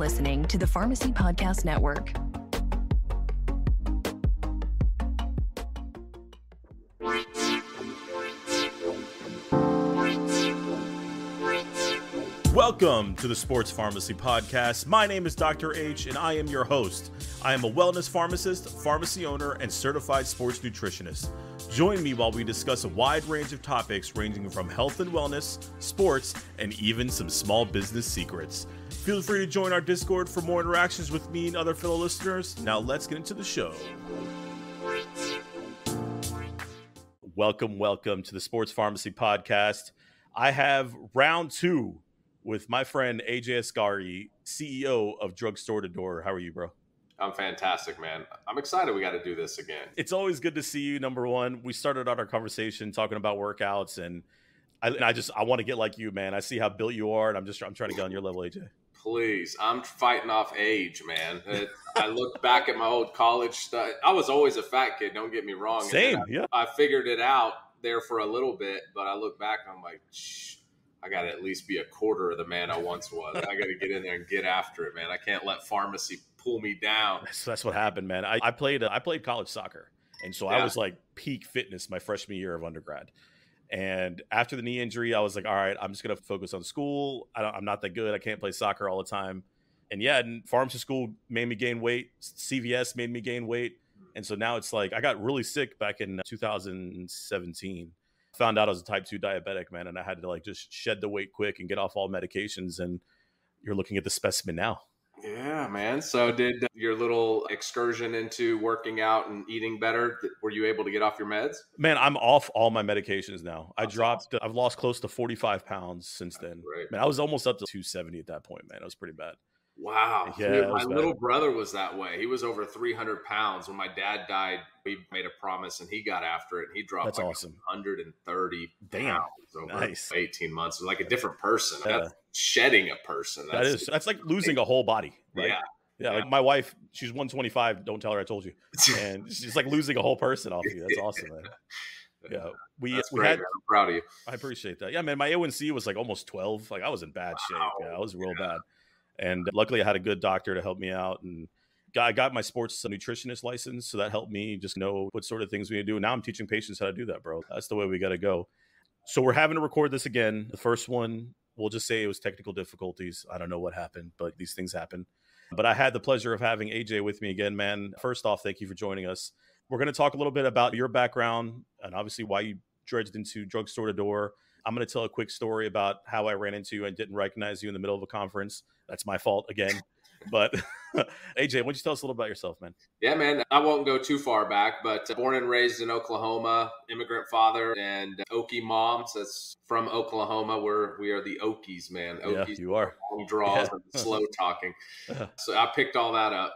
listening to the Pharmacy Podcast Network. Welcome to the Sports Pharmacy Podcast. My name is Dr. H, and I am your host. I am a wellness pharmacist, pharmacy owner, and certified sports nutritionist. Join me while we discuss a wide range of topics ranging from health and wellness, sports, and even some small business secrets. Feel free to join our Discord for more interactions with me and other fellow listeners. Now let's get into the show. Welcome to the Sports Pharmacy Podcast. I have round two with my friend AJ Asgari, CEO of Drugstore2Door. How are you, bro? I'm fantastic, man. I'm excited we got to do this again. It's always good to see you, number one. We started out our conversation talking about workouts, and I want to get like you, man. I see how built you are, and I'm trying to get on your level, AJ. Please, I'm fighting off age, man. I look back at my old college stuff. I was always a fat kid, don't get me wrong. Same, yeah. I figured it out there for a little bit, but I look back and I'm like, shh. I got to at least be a quarter of the man I once was. I got to get in there and get after it, man. I can't let pharmacy pull me down. That's what happened, man. I played college soccer, and so I was like peak fitness my freshman year of undergrad. And after the knee injury, I was like, all right, I'm just going to focus on school. I'm not that good. I can't play soccer all the time. And and pharmacy school made me gain weight. CVS made me gain weight. And so now it's like I got really sick back in 2017. Found out I was a type 2 diabetic, man, and I had to like just shed the weight quick and get off all medications. And you're looking at the specimen now. Yeah, man. So did your little excursion into working out and eating better, were you able to get off your meds? Man, I'm off all my medications now. I've lost close to 45 pounds since then. Great. Man, I was almost up to 270 at that point, man. It was pretty bad. Wow. Yeah, dude, my little brother was that way. He was over 300 pounds. When my dad died, we made a promise and he got after it. And he dropped That's awesome. 130 Damn. pounds over 18 months. It was like a different person. That's shedding a person. That's like losing a whole body. Right? Yeah. Like my wife, she's 125. Don't tell her I told you. And she's like losing a whole person off you. That's awesome, man. Yeah, we great, man. I'm proud of you. I appreciate that. Yeah, man, my A1C was like almost 12. Like I was in bad shape. Yeah, I was real bad. And luckily I had a good doctor to help me out, and I got my sports nutritionist license. So that helped me just know what sort of things we need to do. Now I'm teaching patients how to do that, bro. That's the way we got to go. So we're having to record this again. The first one, we'll just say it was technical difficulties. I don't know what happened, but these things happen. But I had the pleasure of having AJ with me again, man. First off, thank you for joining us. We're going to talk a little bit about your background and obviously why you dredged into Drugstore2Door. I'm going to tell a quick story about how I ran into you and didn't recognize you in the middle of a conference. That's my fault again. But AJ, why don't you tell us a little about yourself, man? Yeah, man. I won't go too far back, but born and raised in Oklahoma, immigrant father and Okie mom. So it's from Oklahoma, where we are the Okies, man. Okies, yeah, you are. Long draws and slow talking. So I picked all that up.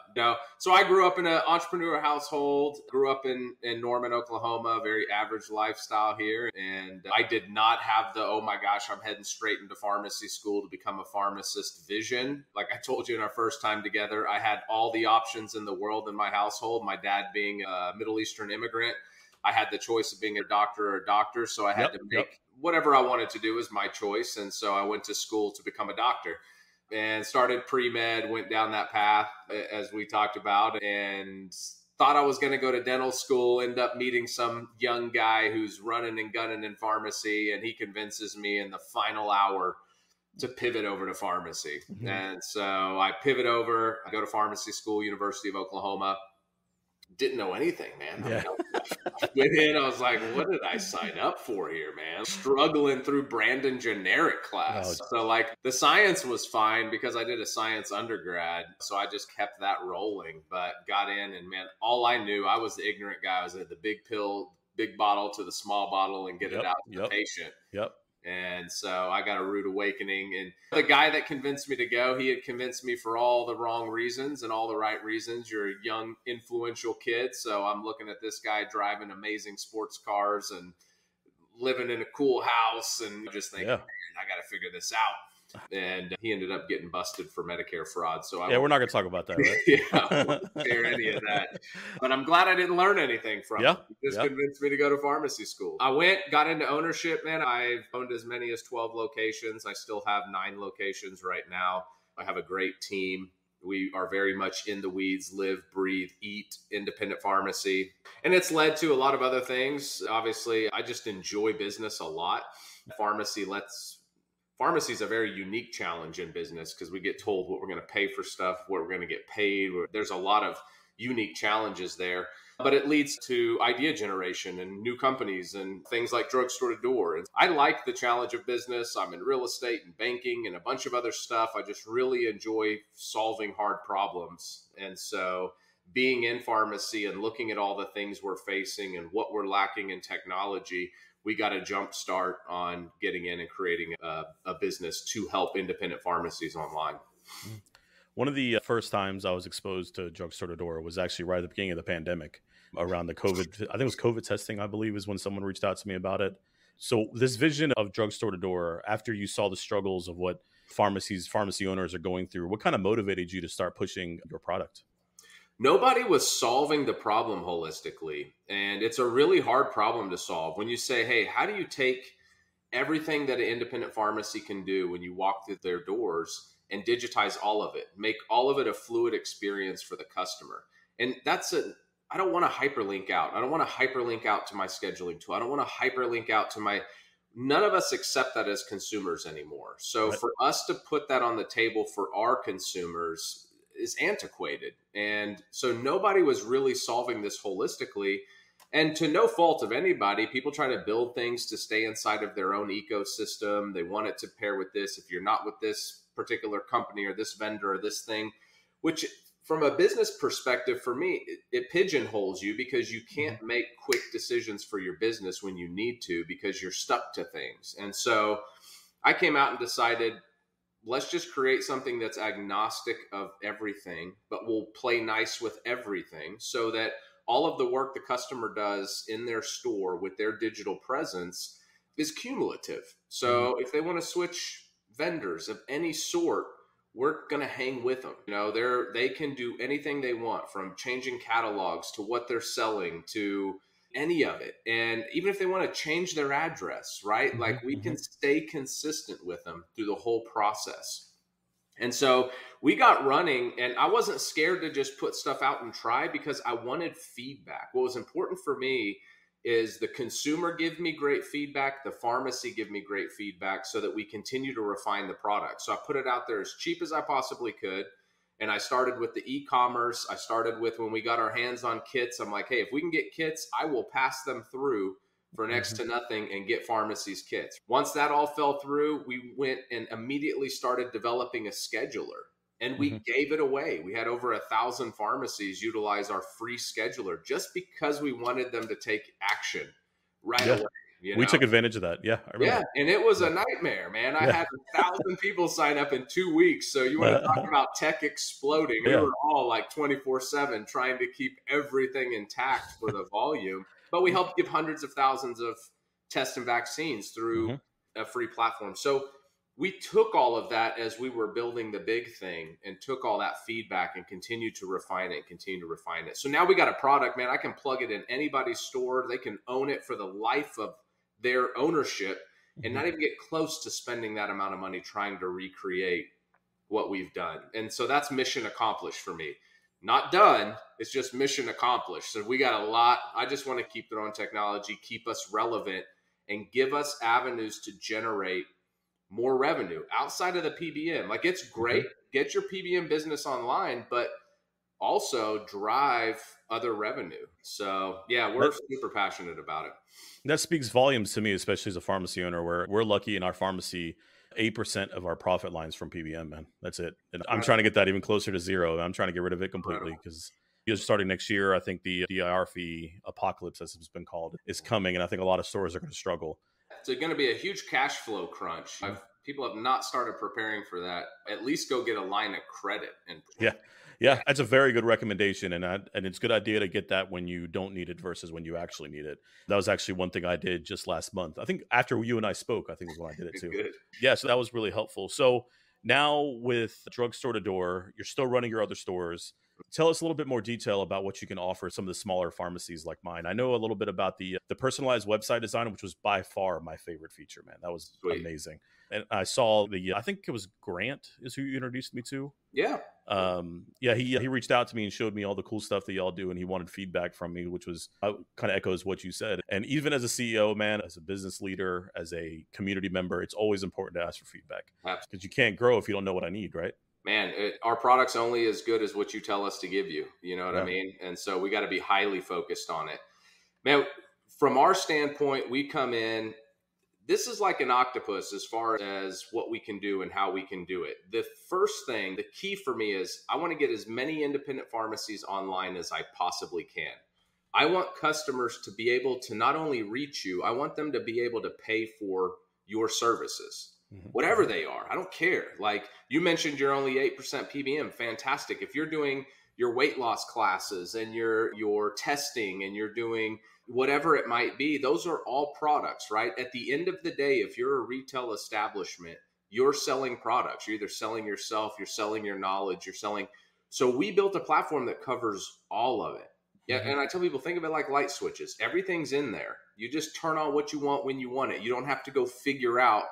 So I grew up in an entrepreneur household, grew up in Norman, Oklahoma, very average lifestyle here. And I did not have the, oh my gosh, I'm heading straight into pharmacy school to become a pharmacist vision. Like I told you in our first time together, I had all the options in the world in my household. My dad being a Middle Eastern immigrant, I had the choice of being a doctor or a doctor. So I had to make whatever I wanted to do was my choice. And so I went to school to become a doctor and started pre-med, went down that path as we talked about, and thought I was going to go to dental school, end up meeting some young guy who's running and gunning in pharmacy. And he convinces me in the final hour to pivot over to pharmacy. Mm-hmm. And so I pivot over, I go to pharmacy school, University of Oklahoma. Didn't know anything, man. Yeah. I went in, I was like, what did I sign up for here, man? Struggling through Brandon generic class. Oh. So like the science was fine because I did a science undergrad. So I just kept that rolling, but got in and man, all I knew, I was the ignorant guy. I was at the big pill, big bottle to the small bottle and get it out to the patient. Yep. And so I got a rude awakening. And the guy that convinced me to go, he had convinced me for all the wrong reasons and all the right reasons. You're a young, influential kid. So I'm looking at this guy driving amazing sports cars and living in a cool house and just thinking, man, I got to figure this out. And he ended up getting busted for Medicare fraud. So we're not going to talk about that, right? I won't share any of that. But I'm glad I didn't learn anything from it. This convinced me to go to pharmacy school. I went, got into ownership, man. I've owned as many as 12 locations. I still have 9 locations right now. I have a great team. We are very much in the weeds, live, breathe, eat independent pharmacy. And it's led to a lot of other things. Obviously, I just enjoy business a lot. Pharmacy is a very unique challenge in business because we get told what we're going to pay for stuff, what we're going to get paid. There's a lot of unique challenges there, but it leads to idea generation and new companies and things like Drugstore2Door. And I like the challenge of business. I'm in real estate and banking and a bunch of other stuff. I just really enjoy solving hard problems. And so being in pharmacy and looking at all the things we're facing and what we're lacking in technology, we got a jump start on getting in and creating a business to help independent pharmacies online. One of the first times I was exposed to Drugstore2Door was actually right at the beginning of the pandemic, around the COVID. I think it was COVID testing, I believe, is when someone reached out to me about it. So this vision of Drugstore2Door, after you saw the struggles of what pharmacy owners are going through, what kind of motivated you to start pushing your product? Nobody was solving the problem holistically. And it's a really hard problem to solve. When you say, hey, how do you take everything that an independent pharmacy can do when you walk through their doors and digitize all of it, make all of it a fluid experience for the customer? And I don't want to hyperlink out. I don't want to hyperlink out to my scheduling tool. I don't want to hyperlink out to none of us accept that as consumers anymore. So for us to put that on the table for our consumers is antiquated. And so nobody was really solving this holistically. And to no fault of anybody, people try to build things to stay inside of their own ecosystem. They want it to pair with this. If you're not with this particular company or this vendor or this thing, which from a business perspective, for me, it pigeonholes you because you can't make quick decisions for your business when you need to because you're stuck to things. And so I came out and decided, let's just create something that's agnostic of everything, but will play nice with everything so that all of the work the customer does in their store with their digital presence is cumulative. So if they want to switch vendors of any sort, we're going to hang with them. They can do anything they want, from changing catalogs to what they're selling to any of it. And even if they want to change their address, right? Like we can stay consistent with them through the whole process. And so we got running, and I wasn't scared to just put stuff out and try because I wanted feedback. What was important for me is the consumer give me great feedback, the pharmacy give me great feedback so that we continue to refine the product. So I put it out there as cheap as I possibly could. And I started with the e-commerce. I started with when we got our hands on kits. I'm like, hey, if we can get kits, I will pass them through for next to nothing and get pharmacies kits. Once that all fell through, we went and immediately started developing a scheduler. And we gave it away. We had over 1,000 pharmacies utilize our free scheduler just because we wanted them to take action right away. We took advantage of that. Yeah. And it was a nightmare, man. I had 1,000 people sign up in 2 weeks. So you want to talk about tech exploding. We were all like 24/7 trying to keep everything intact for the volume. But we helped give hundreds of thousands of tests and vaccines through a free platform. So we took all of that as we were building the big thing and took all that feedback and continued to refine it. So now we got a product, man. I can plug it in anybody's store. They can own it for the life of their ownership and not even get close to spending that amount of money trying to recreate what we've done. And so that's mission accomplished for me. Not done. It's just mission accomplished. So we got a lot. I just want to keep throwing technology, keep us relevant, and give us avenues to generate more revenue outside of the PBM. Like, it's great. Get your PBM business online, but also drive other revenue. So yeah, we're super passionate about it. That speaks volumes to me, especially as a pharmacy owner, where we're lucky in our pharmacy, 8% of our profit lines from PBM, man. That's it. And I'm trying to get that even closer to zero. I'm trying to get rid of it completely because starting next year, I think the DIR fee apocalypse, as it's been called, is coming. And I think a lot of stores are going to struggle. It's going to be a huge cash flow crunch. People have not started preparing for that. At least go get a line of credit. Yeah, that's a very good recommendation. And it's a good idea to get that when you don't need it versus when you actually need it. That was actually one thing I did just last month. I think after you and I spoke, I think was when I did it too. Good. Yeah, so that was really helpful. So now with Drugstore2Door, you're still running your other stores. Tell us a little bit more detail about what you can offer some of the smaller pharmacies like mine. I know a little bit about the personalized website design, which was by far my favorite feature, man. That was Sweet. amazing. And I saw I think it was Grant is who you introduced me to. Yeah. Yeah, he reached out to me and showed me all the cool stuff that y'all do, and he wanted feedback from me, which was kind of echoes what you said. And even as a CEO, man, as a business leader, as a community member, it's always important to ask for feedback because you can't grow if you don't know what I need, right? Man, our product's only as good as what you tell us to give you. You know what I mean? And so we got to be highly focused on it. Man, from our standpoint, we come in, this is like an octopus as far as what we can do and how we can do it. The first thing, the key for me is I want to get as many independent pharmacies online as I possibly can. I want customers to be able to not only reach you, I want them to be able to pay for your services. Whatever they are, I don't care. Like you mentioned, you're only 8% PBM. Fantastic. If you're doing your weight loss classes and your testing and you're doing whatever it might be, those are all products, right? At the end of the day, if you're a retail establishment, you're selling products. You're either selling yourself, you're selling your knowledge, you're selling. So we built a platform that covers all of it. Yeah. And I tell people, think of it like light switches. Everything's in there. You just turn on what you want when you want it. You don't have to go figure out,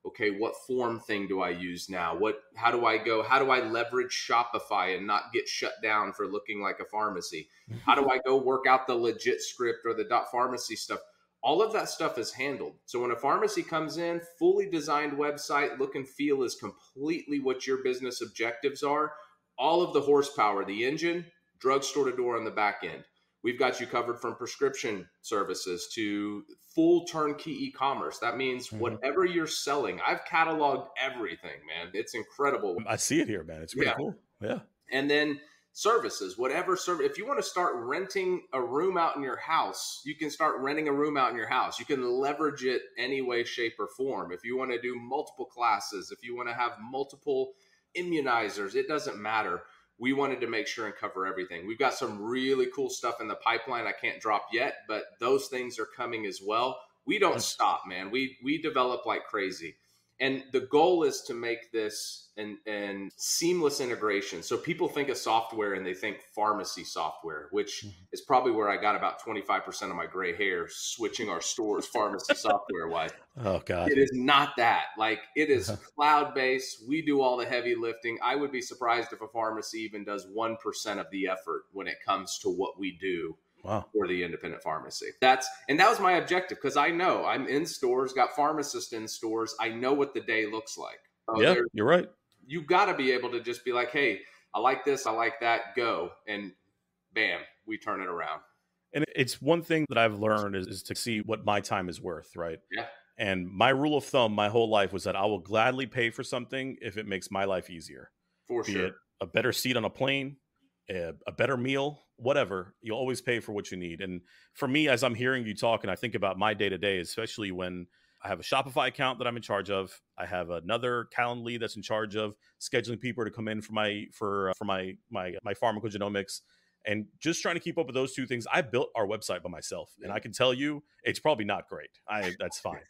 okay, what form thing do I use now? How do I leverage Shopify and not get shut down for looking like a pharmacy? How do I go work out the legit script or the .pharmacy stuff? All of that stuff is handled. So when a pharmacy comes in, fully designed website, look and feel is completely what your business objectives are. All of the horsepower, the engine, drugstore-to-door on the back end. We've got you covered from prescription services to full turnkey e-commerce. That means whatever you're selling, I've cataloged everything, man. It's incredible. I see it here, man. It's pretty cool. Yeah. And then services, whatever service. If you want to start renting a room out in your house, you can start renting a room out in your house. You can leverage it any way, shape, or form. If you want to do multiple classes, if you want to have multiple immunizers, it doesn't matter. We wanted to make sure and cover everything. We've got some really cool stuff in the pipeline I can't drop yet, but those things are coming as well. We don't stop, man. We develop like crazy. And the goal is to make this an seamless integration. So people think of software and they think pharmacy software, which is probably where I got about 25% of my gray hair switching our stores pharmacy software wise. Oh God. It is not that. Like it is cloud-based. We do all the heavy lifting. I would be surprised if a pharmacy even does 1% of the effort when it comes to what we do. Wow. For the independent pharmacy. That was my objective because I know I'm in stores, got pharmacists in stores. I know what the day looks like. Yeah, you're right. You've got to be able to just be like, hey, I like this, I like that, go. And bam, we turn it around. And it's one thing that I've learned is to see what my time is worth, right? Yeah. And my rule of thumb my whole life was that I will gladly pay for something if it makes my life easier. For Be sure. it a better seat on a plane, a better meal, whatever, you'll always pay for what you need. And for me, as I'm hearing you talk and I think about my day to day, especially when I have a Shopify account that I'm in charge of, I have another Calendly that's in charge of scheduling people to come in for my pharmacogenomics, and just trying to keep up with those two things. I built our website by myself, and I can tell you it's probably not great. That's fine.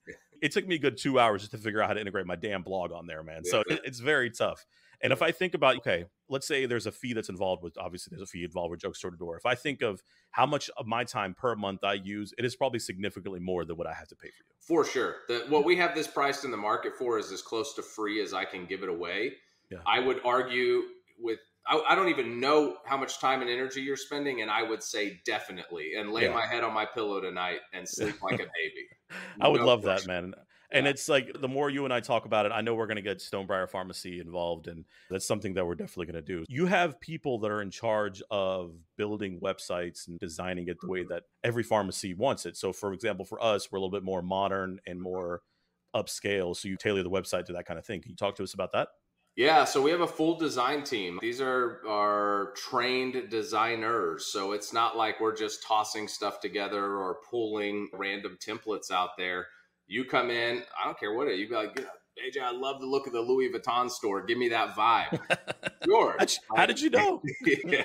It took me a good 2 hours just to figure out how to integrate my damn blog on there, man. So it's very tough. And if I think about, okay, let's say there's a fee that's involved with, obviously there's a fee involved with Drugstore2Door. If I think of how much of my time per month I use, it is probably significantly more than what I have to pay for you. For sure. What we have this priced in the market for is as close to free as I can give it away. Yeah. I would argue with, I don't even know how much time and energy you're spending, and I would say definitely, and lay my head on my pillow tonight and sleep like a baby. I would love that, man. And it's like, the more you and I talk about it, I know we're going to get Stonebriar Pharmacy involved, and that's something that we're definitely going to do. You have people that are in charge of building websites and designing it the way that every pharmacy wants it. So for example, for us, we're a little bit more modern and more upscale. So you tailor the website to that kind of thing. Can you talk to us about that? Yeah, so we have a full design team. These are our trained designers. So it's not like we're just tossing stuff together or pulling random templates out there. You come in, I don't care what it is. You be like, AJ, I love the look of the Louis Vuitton store. Give me that vibe. Yours. How did you know? Yeah.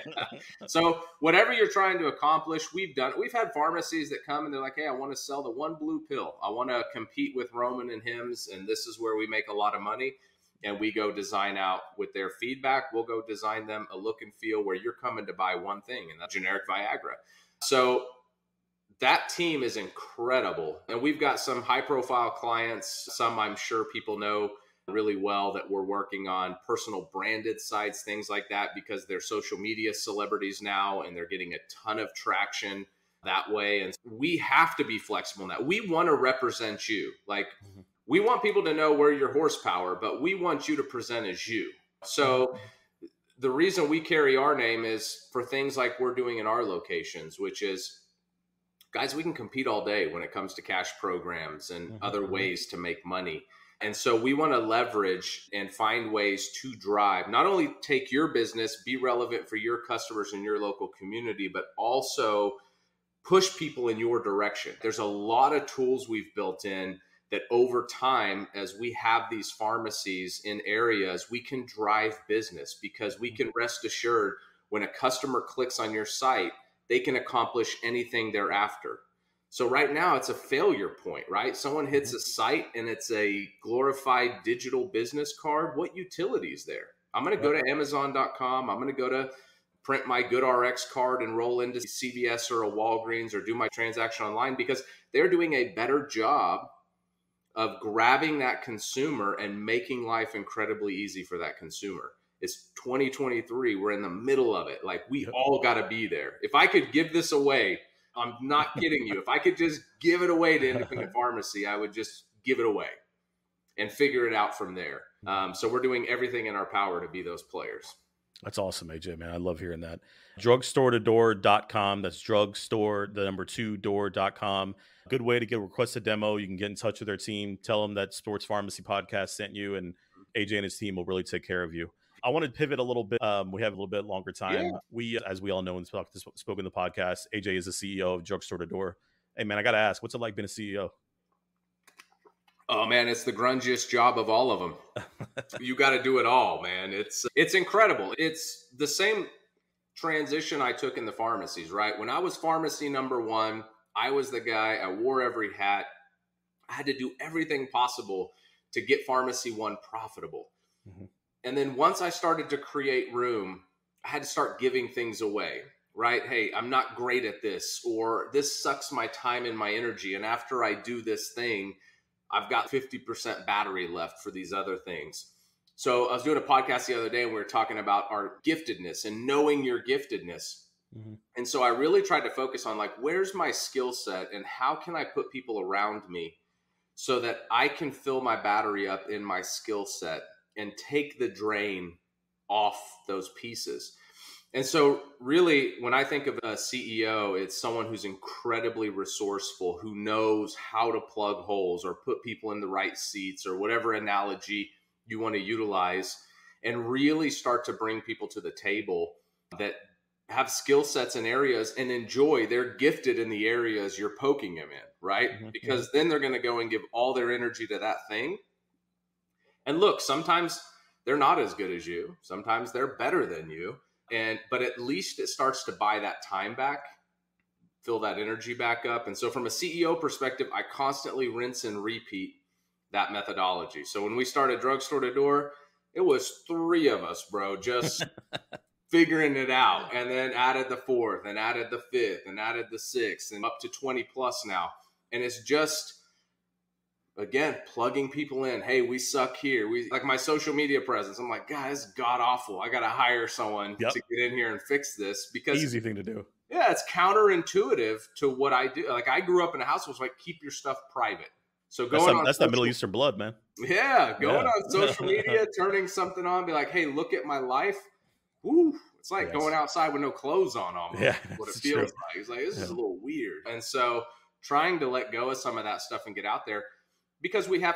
So whatever you're trying to accomplish, we've done it. We've had pharmacies that come and they're like, hey, I want to sell the one blue pill. I want to compete with Roman and Hims, and this is where we make a lot of money. and we go design out with their feedback. We'll go design them a look and feel where you're coming to buy one thing, and that's generic Viagra. So that team is incredible. And we've got some high profile clients, some I'm sure people know really well, that we're working on personal branded sites, things like that, because they're social media celebrities now and they're getting a ton of traction that way. And we have to be flexible in that. We want to represent you. Like, we want people to know where your horsepower, but we want you to present as you. So the reason we carry our name is for things like we're doing in our locations, which is, guys, we can compete all day when it comes to cash programs and other ways to make money. And so we want to leverage and find ways to drive, not only take your business, be relevant for your customers in your local community, but also push people in your direction. There's a lot of tools we've built in that over time, as we have these pharmacies in areas, we can drive business, because we can rest assured when a customer clicks on your site, they can accomplish anything they're after. So right now it's a failure point, right? Someone hits a site and it's a glorified digital business card. What utility is there? I'm going to go to Amazon.com. I'm going to go to print my GoodRx card and roll into CVS or a Walgreens or do my transaction online, because they're doing a better job of grabbing that consumer and making life incredibly easy for that consumer. It's 2023. We're in the middle of it. Like, we all got to be there. If I could give this away, I'm not kidding you. If I could just give it away to independent pharmacy, I would just give it away and figure it out from there. So we're doing everything in our power to be those players. That's awesome, AJ, man. I love hearing that. Drugstore2Door.com. That's drugstore, the number 2door.com. Good way to get request a demo. You can get in touch with their team. Tell them that Sports Pharmacy Podcast sent you, and AJ and his team will really take care of you. I want to pivot a little bit. We have a little bit longer time. Yeah. We, as we all know and spoke in the podcast, AJ is the CEO of Drugstore2Door. Hey, man, I got to ask, what's it like being a CEO? Oh, man, it's the grungiest job of all of them. You got to do it all, man. It's incredible. It's the same transition I took in the pharmacies, right? When I was pharmacy number one, I was the guy. I wore every hat. I had to do everything possible to get pharmacy one profitable. And then once I started to create room, I had to start giving things away, right? Hey, I'm not great at this, or this sucks my time and my energy. And after I do this thing, I've got 50% battery left for these other things. So I was doing a podcast the other day and we were talking about our giftedness and knowing your giftedness. And so I really tried to focus on, like, where's my skill set and how can I put people around me so that I can fill my battery up in my skill set and take the drain off those pieces. And so really, when I think of a CEO, it's someone who's incredibly resourceful, who knows how to plug holes or put people in the right seats, or whatever analogy you want to utilize, and really start to bring people to the table that have skill sets in areas and enjoy. They're gifted in the areas you're poking them in, right? Because then they're going to go and give all their energy to that thing. And look, sometimes they're not as good as you. Sometimes they're better than you. But at least it starts to buy that time back, fill that energy back up. And so from a CEO perspective, I constantly rinse and repeat that methodology. So when we started Drugstore2Door, it was 3 of us, bro, just figuring it out, and then added the 4th and added the 5th and added the 6th and up to 20 plus now. And it's just, again, plugging people in. Hey, we suck here. We like my social media presence. I'm like, God, this is god awful. I got to hire someone to get in here and fix this, because easy thing to do. Yeah, it's counterintuitive to what I do. Like, I grew up in a house that was like, keep your stuff private. So that's that Middle Eastern blood, man. Yeah, going on social media, turning something on, be like, hey, look at my life. Ooh, it's like going outside with no clothes on almost. Yeah, what it feels like. It's like, this is a little weird. And so trying to let go of some of that stuff and get out there, because we have,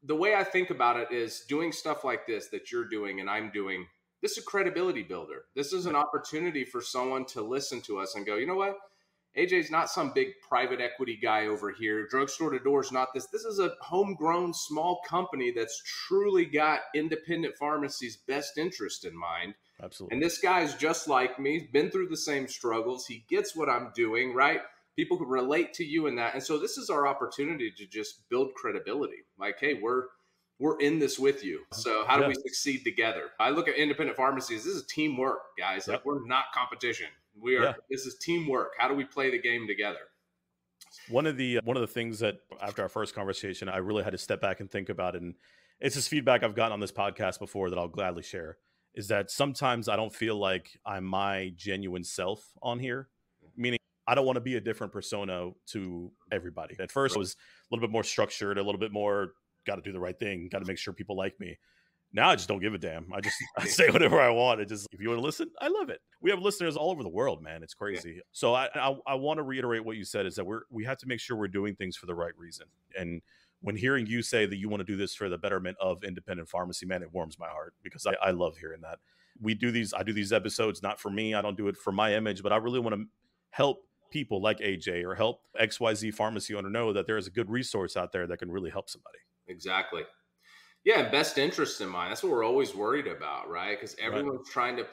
the way I think about it is doing stuff like this that you're doing and I'm doing, this is a credibility builder. This is an opportunity for someone to listen to us and go, you know what? AJ's not some big private equity guy over here. Drugstore2Door is not this. This is a homegrown small company that's truly got independent pharmacies' best interest in mind. Absolutely. And this guy's just like me. He's been through the same struggles. He gets what I'm doing, right? People can relate to you in that. And so this is our opportunity to just build credibility. Like, hey, we're in this with you. So how do we succeed together? I look at independent pharmacies. This is teamwork, guys. Like we're not competition. We are. This is teamwork. How do we play the game together? One of the things that after our first conversation, I really had to step back and think about, and it's this feedback I've gotten on this podcast before that I'll gladly share, is that sometimes I don't feel like I'm my genuine self on here, meaning I don't want to be a different persona to everybody. At first, I was a little bit more structured, a little bit more got to do the right thing, got to make sure people like me. Now I just don't give a damn. I say whatever I want. It just, if you want to listen, I love it. We have listeners all over the world, man. It's crazy. Yeah. So I want to reiterate what you said, is that we have to make sure we're doing things for the right reason. And when hearing you say that you want to do this for the betterment of independent pharmacy, man, it warms my heart, because I love hearing that. I do these episodes not for me. I don't do it for my image, but I really want to help people like AJ or help XYZ pharmacy owner know that there is a good resource out there that can really help somebody. Exactly. Yeah, best interest in mind. That's what we're always worried about, right? Because everyone's trying to,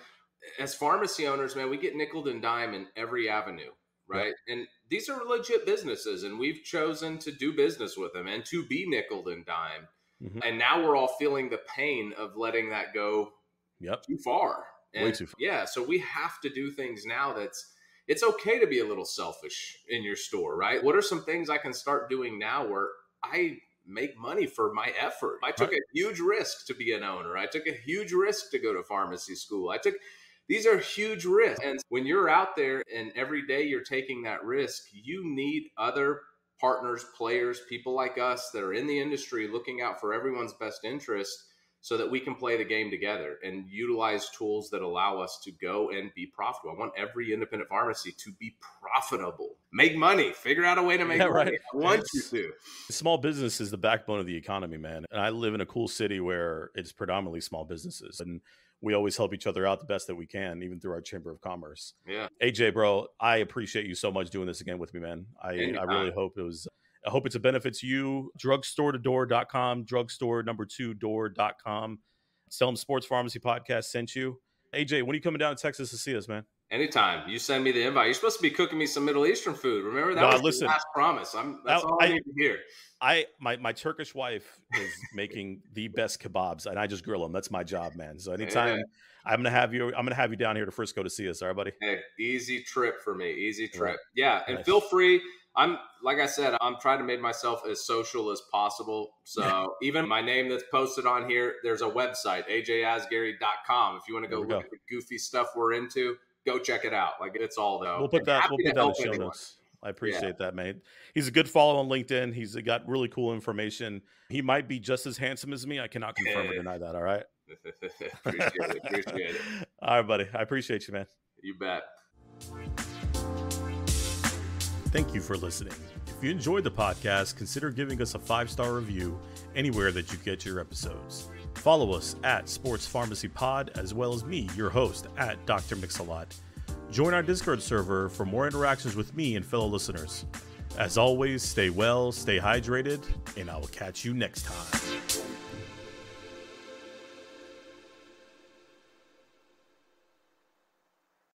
as pharmacy owners, man, we get nickeled and dime in every avenue, right? Yeah. And these are legit businesses, and we've chosen to do business with them and to be nickeled and dime. Mm-hmm. And now we're all feeling the pain of letting that go too far. And, way too far. Yeah, so we have to do things now it's okay to be a little selfish in your store, right? What are some things I can start doing now where I make money for my effort? I took a huge risk to be an owner. I took a huge risk to go to pharmacy school. These are huge risks. And when you're out there and every day you're taking that risk, you need other partners, players, people like us that are in the industry looking out for everyone's best interest, so that we can play the game together and utilize tools that allow us to go and be profitable. I want every independent pharmacy to be profitable, make money, figure out a way to make money. Right. I want you to. Small business is the backbone of the economy, man. And I live in a cool city where it's predominantly small businesses, and we always help each other out the best that we can, even through our Chamber of Commerce. Yeah. AJ, bro, I appreciate you so much doing this again with me, man. I really hope I hope it's a benefit to you. Drugstore2Door.com, drugstore2door.com. Tell them Sports Pharmacy Podcast sent you. AJ, when are you coming down to Texas to see us, man? Anytime. You send me the invite. You're supposed to be cooking me some Middle Eastern food. Remember, that was the last promise. That's all I need to hear. My Turkish wife is making the best kebabs, and I just grill them. That's my job, man. So anytime I'm gonna have you down here to Frisco to see us. All right, buddy? Hey, easy trip for me. Easy trip. Right. Yeah, and feel free. Like I said, I'm trying to make myself as social as possible. So even my name that's posted on here, there's a website, ajasgari.com. If you want to go look at the goofy stuff we're into, go check it out. Like, it's all though. We'll put that in the show notes. I appreciate that, mate. He's a good follow on LinkedIn. He's got really cool information. He might be just as handsome as me. I cannot confirm or deny that. All right. Appreciate it. All right, buddy. I appreciate you, man. You bet. Thank you for listening. If you enjoyed the podcast, consider giving us a 5-star review anywhere that you get your episodes. Follow us at Sports Pharmacy Pod, as well as me, your host, at Dr. Mix-a-Lot. Join our Discord server for more interactions with me and fellow listeners. As always, stay well, stay hydrated, and I will catch you next time.